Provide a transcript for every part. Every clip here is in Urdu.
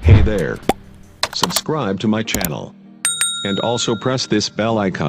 Hey there. Subscribe to my channel. And also press this bell icon.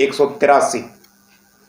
183।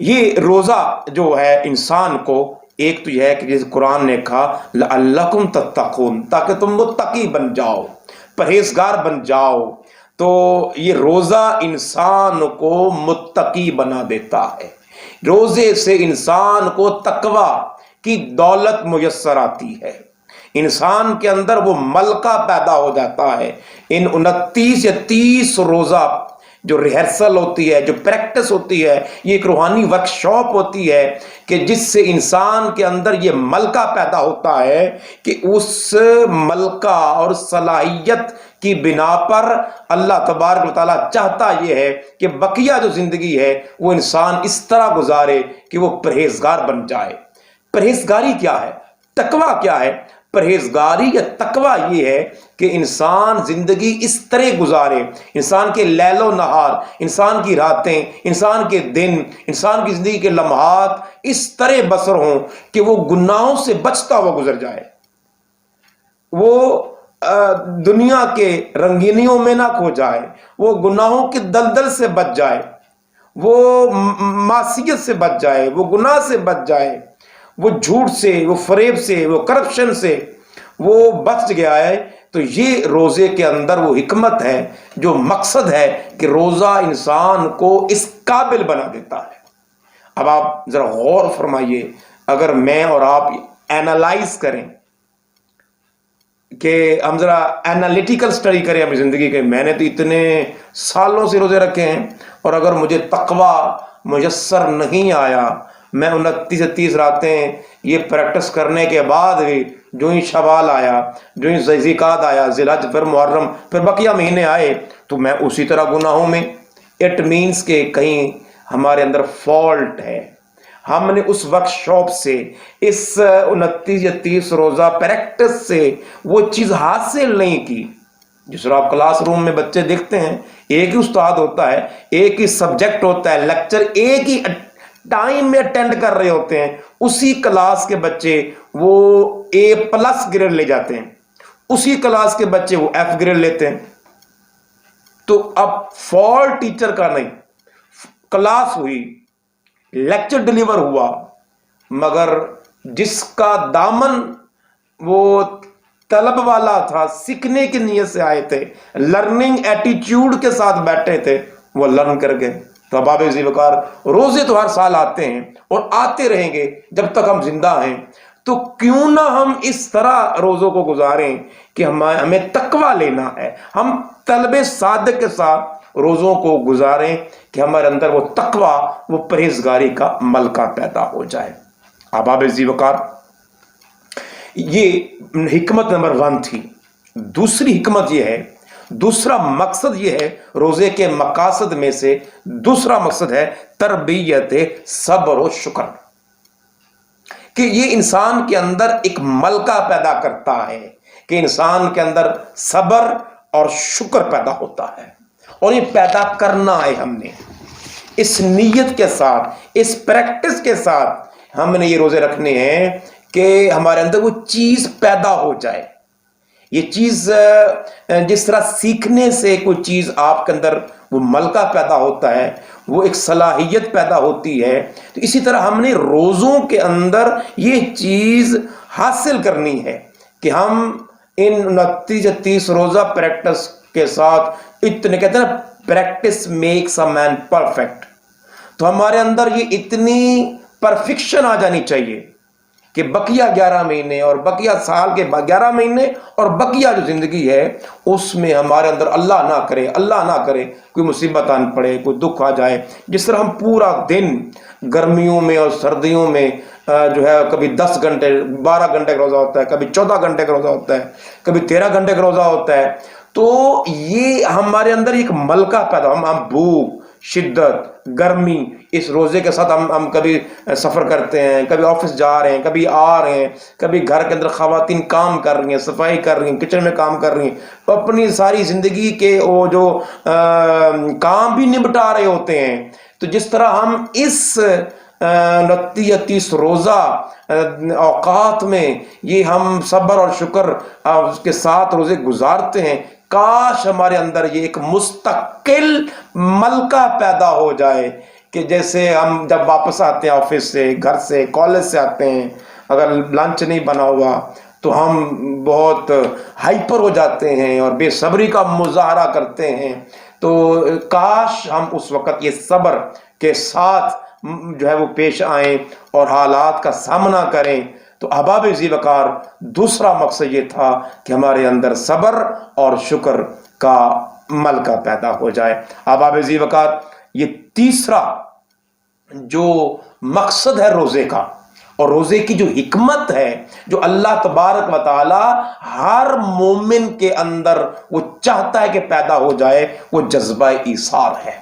یہ روزہ جو ہے انسان کو، ایک تو یہ ہے کہ جیسے قرآن نے کہا لعلکم تتقون، تاکہ تم متقی بن جاؤ، پرہیزگار بن جاؤ، تو یہ روزہ انسان کو متقی بنا دیتا ہے۔ روزے سے انسان کو تقوی کی دولت میسر آتی ہے، انسان کے اندر وہ ملکہ پیدا ہو جاتا ہے۔ ان 29 یا 30 روزہ جو ریہرسل ہوتی ہے، جو پریکٹس ہوتی ہے، یہ ایک روحانی ورکشاپ ہوتی ہے کہ جس سے انسان کے اندر یہ ملکہ پیدا ہوتا ہے کہ اس ملکہ اور صلاحیت کی بنا پر اللہ تبارک و تعالیٰ چاہتا یہ ہے کہ بقیہ جو زندگی ہے وہ انسان اس طرح گزارے کہ وہ پرہیزگار بن جائے۔ پرہیزگاری کیا ہے؟ تقوی کیا ہے؟ پرہیزگاری یا تقوی یہ ہے کہ انسان زندگی اس طرح گزارے، انسان کے لیل و نہار، انسان کی راتیں، انسان کے دن، انسان کی زندگی کے لمحات اس طرح بسر ہوں کہ وہ گناہوں سے بچتا ہوا گزر جائے، وہ دنیا کے رنگینیوں میں نہ کھو جائے، وہ گناہوں کے دلدل سے بچ جائے، وہ معصیت سے بچ جائے، وہ گناہ سے بچ جائے، وہ جھوٹ سے، وہ فریب سے، وہ کرپشن سے وہ بچ گیا ہے۔ تو یہ روزے کے اندر وہ حکمت ہے، جو مقصد ہے کہ روزہ انسان کو اس قابل بنا دیتا ہے۔ اب آپ ذرا غور فرمائیے، اگر میں اور آپ اینالائز کریں کہ ہم ذرا اینالیٹیکل سٹڈی کریں اپنی زندگی کے، میں نے تو اتنے سالوں سے روزے رکھے ہیں اور اگر مجھے تقوی میسر نہیں آیا، میں 29 سے 30 راتیں یہ پریکٹس کرنے کے بعد بھی جو ہی شوال آیا، جو ہی ذوالقعدہ آیا، ذی الحج، پھر محرم، پھر بقیہ مہینے آئے، تو میں اسی طرح گناہوں میں، اٹ مینس کہ کہیں ہمارے اندر فالٹ ہے، ہم نے اس ورک شاپ سے، اس 29 یا 30 روزہ پریکٹس سے وہ چیز حاصل نہیں کی۔ جس طرح آپ کلاس روم میں بچے دیکھتے ہیں، ایک ہی استاد ہوتا ہے، ایک ہی سبجیکٹ ہوتا ہے، لیکچر ایک ہی ٹائم میں اٹینڈ کر رہے ہوتے ہیں، اسی کلاس کے بچے وہ A+ گریڈ لے جاتے ہیں، اسی کلاس کے بچے وہ F گریڈ لیتے ہیں۔ تو اب فالٹ ٹیچر کا نہیں، کلاس ہوئی، لیکچر ڈیلیور ہوا، مگر جس کا دامن وہ طلب والا تھا، سیکھنے کی نیت سے آئے تھے، لرننگ ایٹیٹیوڈ کے ساتھ بیٹھے تھے، وہ لرن کر گئے۔ تو احباب ذی وقار، روزے تو ہر سال آتے ہیں اور آتے رہیں گے جب تک ہم زندہ ہیں، تو کیوں نہ ہم اس طرح روزوں کو گزاریں کہ ہمیں تقوی لینا ہے، ہم طلب صادق کے ساتھ روزوں کو گزاریں کہ ہمارے اندر وہ تقوی، وہ پرہیزگاری کا ملکہ پیدا ہو جائے۔ احباب ذی وقار، یہ حکمت نمبر 1 تھی۔ دوسری حکمت یہ ہے، دوسرا مقصد یہ ہے، روزے کے مقاصد میں سے دوسرا مقصد ہے تربیت صبر و شکر، کہ یہ انسان کے اندر ایک ملکہ پیدا کرتا ہے کہ انسان کے اندر صبر اور شکر پیدا ہوتا ہے، اور یہ پیدا کرنا ہے ہم نے اس نیت کے ساتھ، اس پریکٹس کے ساتھ ہم نے یہ روزے رکھنے ہیں کہ ہمارے اندر وہ چیز پیدا ہو جائے۔ یہ چیز جس طرح سیکھنے سے کوئی چیز آپ کے اندر وہ ملکہ پیدا ہوتا ہے، وہ ایک صلاحیت پیدا ہوتی ہے، تو اسی طرح ہم نے روزوں کے اندر یہ چیز حاصل کرنی ہے کہ ہم ان 29 یا 30 روزہ پریکٹس کے ساتھ، اتنے کہتے ہیں نا practice makes a man perfect, تو ہمارے اندر یہ اتنی پرفیکشن آ جانی چاہیے کہ بقیہ 11 مہینے اور بقیہ سال کے 11 مہینے اور بقیہ جو زندگی ہے اس میں ہمارے اندر اللہ نہ کرے کوئی مصیبت آن پڑے، کوئی دکھ آ جائے۔ جس طرح ہم پورا دن گرمیوں میں اور سردیوں میں جو ہے کبھی 10 گھنٹے 12 گھنٹے کا روزہ ہوتا ہے، کبھی 14 گھنٹے کا روزہ ہوتا ہے، کبھی 13 گھنٹے کا روزہ ہوتا ہے، تو یہ ہمارے اندر ایک ملکہ پیدا، ہم بھوک، شدت، گرمی، اس روزے کے ساتھ ہم کبھی سفر کرتے ہیں، کبھی آفس جا رہے ہیں، کبھی آ رہے ہیں، کبھی گھر کے اندر خواتین کام کر رہی ہیں، صفائی کر رہی ہیں، کچن میں کام کر رہی ہیں، اپنی ساری زندگی کے وہ جو کام بھی نمٹا رہے ہوتے ہیں۔ تو جس طرح ہم اس 29 یا 30 روزہ اوقات میں یہ ہم صبر اور شکر کے ساتھ روزے گزارتے ہیں، کاش ہمارے اندر یہ ایک مستقل ملکہ پیدا ہو جائے کہ جیسے ہم جب واپس آتے ہیں آفس سے، گھر سے، کالج سے آتے ہیں، اگر لنچ نہیں بنا ہوا تو ہم بہت ہائپر ہو جاتے ہیں اور بے صبری کا مظاہرہ کرتے ہیں. تو کاش ہم اس وقت یہ صبر کے ساتھ جو ہے وہ پیش آئیں اور حالات کا سامنا کریں. تو احباب ذی وقار، دوسرا مقصد یہ تھا کہ ہمارے اندر صبر اور شکر کا ملکہ پیدا ہو جائے. احباب ذی وقار، یہ تیسرا جو مقصد ہے روزے کا، اور روزے کی جو حکمت ہے، جو اللہ تبارک و تعالی ہر مومن کے اندر وہ چاہتا ہے کہ پیدا ہو جائے، وہ جذبہ ایثار ہے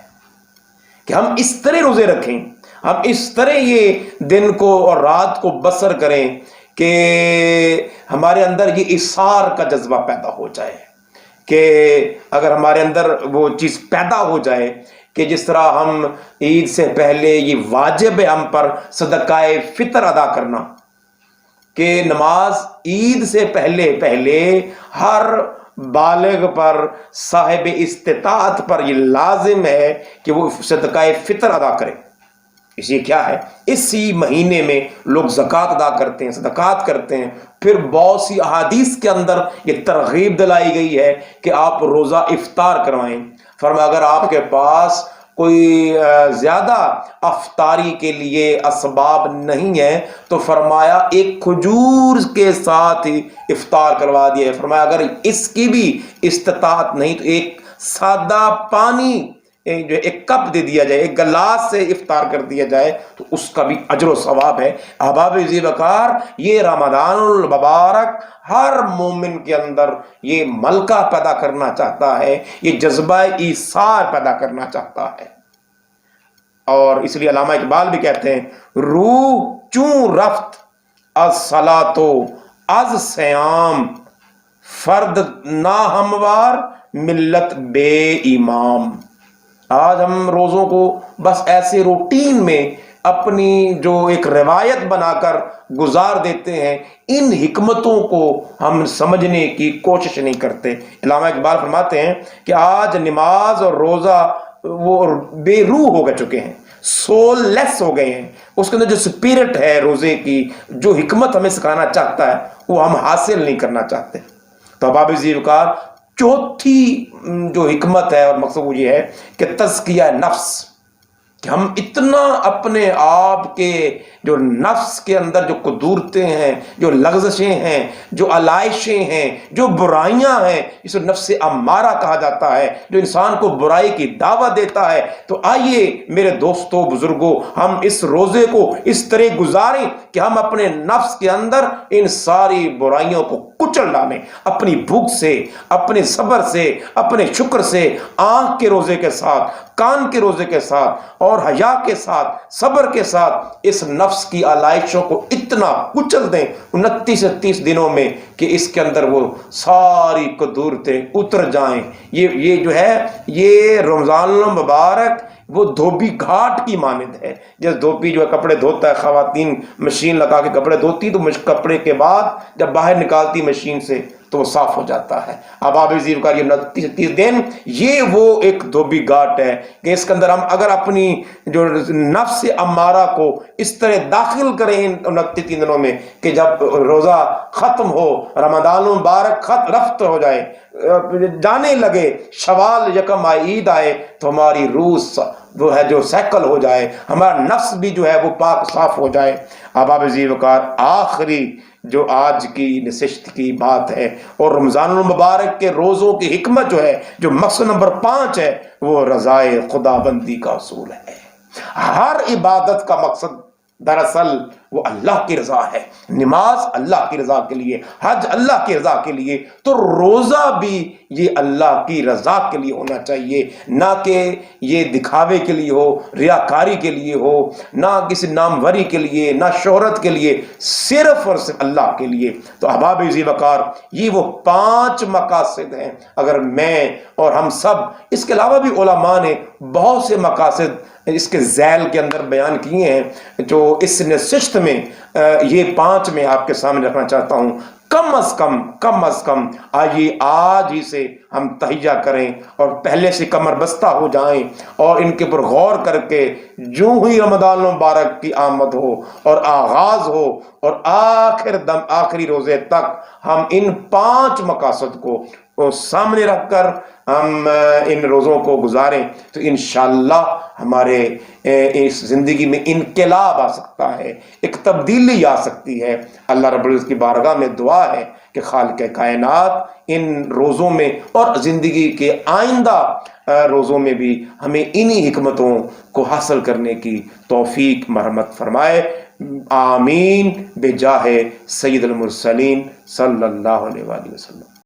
کہ ہم اس طرح روزے رکھیں، ہم اس طرح یہ دن کو اور رات کو بسر کریں کہ ہمارے اندر یہ ایثار کا جذبہ پیدا ہو جائے. کہ اگر ہمارے اندر وہ چیز پیدا ہو جائے کہ جس طرح ہم عید سے پہلے یہ واجب ہے ہم پر صدقہ فطر ادا کرنا، کہ نماز عید سے پہلے ہر بالغ پر، صاحب استطاعت پر یہ لازم ہے کہ وہ صدقہ فطر ادا کرے. اسی کیا ہے، اسی مہینے میں لوگ زکوٰۃ ادا کرتے ہیں، صدقات کرتے ہیں. پھر بہت سی احادیث کے اندر یہ ترغیب دلائی گئی ہے کہ آپ روزہ افطار کروائیں. فرمایا اگر آپ کے پاس کوئی زیادہ افطاری کے لیے اسباب نہیں ہے تو فرمایا ایک کھجور کے ساتھ ہی افطار کروا دیا ہے. فرمایا اگر اس کی بھی استطاعت نہیں تو ایک سادہ پانی جو ایک کپ دے دیا جائے، ایک گلاس سے افطار کر دیا جائے تو اس کا بھی اجر و ثواب ہے. احباب ذی وقار، یہ رمضان المبارک ہر مومن کے اندر یہ ملکہ پیدا کرنا چاہتا ہے، یہ جذبہ ایثار پیدا کرنا چاہتا ہے. اور اس لیے علامہ اقبال بھی کہتے ہیں، روح چوں رفت از صلاۃ و از صیام، فرد ناہموار ملت بے امام. آج ہم روزوں کو بس ایسے روٹین میں اپنی جو ایک روایت بنا کر گزار دیتے ہیں، ان حکمتوں کو ہم سمجھنے کی کوشش نہیں کرتے. علامہ اقبال فرماتے ہیں کہ آج نماز اور روزہ وہ بے روح ہو چکے ہیں، سول لیس ہو گئے ہیں. اس کے اندر جو سپیرٹ ہے روزے کی، جو حکمت ہمیں سکھانا چاہتا ہے، وہ ہم حاصل نہیں کرنا چاہتے. تو احباب ذی وقار، چوتھی جو حکمت ہے اور مقصد وہ یہ ہے کہ تزکیہ نفس، کہ ہم اتنا اپنے آپ کے جو نفس کے اندر جو قدورتیں ہیں، جو لغزشیں ہیں، جو علائشیں ہیں، جو برائیاں ہیں، اس کو نفس امارہ کہا جاتا ہے، جو انسان کو برائی کی دعوت دیتا ہے. تو آئیے میرے دوستوں، بزرگوں، ہم اس روزے کو اس طرح گزاریں کہ ہم اپنے نفس کے اندر ان ساری برائیوں کو کچل ڈالیں، اپنی بھوک سے، اپنے صبر سے، اپنے شکر سے، آنکھ کے روزے کے ساتھ، کان کے روزے کے ساتھ اور حیا کے ساتھ، صبر کے ساتھ اس نفس کی علائشوں کو اتنا کچل دیں 29 سے 30 دنوں میں کہ اس کے اندر وہ ساری قدورتیں اتر جائیں. یہ جو ہے یہ رمضان المبارک وہ دھوبی گھاٹ کی مانند ہے. جیسے دھوبی جو ہے کپڑے دھوتا ہے، خواتین مشین لگا کے کپڑے دھوتی تو کپڑے کے بعد جب باہر نکالتی مشین سے تو وہ صاف ہو جاتا ہے. احباب ذی وقار، یہ 29 دن یہ وہ ایک دھوبی گھاٹ ہے کہ اس کے اندر ہم اگر اپنی جو نفس امارہ کو اس طرح داخل کریں ان 29 دنوں میں کہ جب روزہ ختم ہو، رمضان المبارک رفت ہو جائے، جانے لگے، شوال یکم عید آئے تو ہماری روح وہ ہے جو سیکل ہو جائے، ہمارا نفس بھی جو ہے وہ پاک صاف ہو جائے. احباب ذی وقار، آخری جو آج کی نشست کی بات ہے اور رمضان المبارک کے روزوں کی حکمت جو ہے، جو مقصد نمبر 5 ہے، وہ رضائے خدا بندی کا اصول ہے. ہر عبادت کا مقصد دراصل وہ اللہ کی رضا ہے. نماز اللہ کی رضا کے لیے، حج اللہ کی رضا کے لیے، تو روزہ بھی یہ اللہ کی رضا کے لیے ہونا چاہیے، نہ کہ یہ دکھاوے کے لیے ہو، ریاکاری کے لیے ہو، نہ کسی ناموری کے لیے، نہ شہرت کے لیے، صرف اور صرف اللہ کے لیے. تو احباب ذی وقار، یہ وہ 5 مقاصد ہیں. اگر میں اور ہم سب، اس کے علاوہ بھی علماء نے بہت سے مقاصد اس کے ذیل کے اندر بیان کیے ہیں، جو اس نشست میں یہ 5 میں آپ کے سامنے رکھنا چاہتا ہوں. کم از کم آئیے آج ہی سے ہم تہیہ کریں اور پہلے سے کمر بستہ ہو جائیں اور ان کے اوپر غور کر کے جو ہی رمضان المبارک کی آمد ہو اور آغاز ہو اور آخری روزے تک ہم ان 5 مقاصد کو سامنے رکھ کر ہم ان روزوں کو گزاریں تو انشاءاللہ ہمارے اس زندگی میں انقلاب آ سکتا ہے، ایک تبدیلی آ سکتی ہے۔ اللہ رب العزت کی بارگاہ میں دعا ہے کہ خالق کائنات ان روزوں میں اور زندگی کے آئندہ روزوں میں بھی ہمیں انہی حکمتوں کو حاصل کرنے کی توفیق مرحمت فرمائے۔ آمین بجاہ سید المرسلین صلی اللہ علیہ وآلہ وسلم۔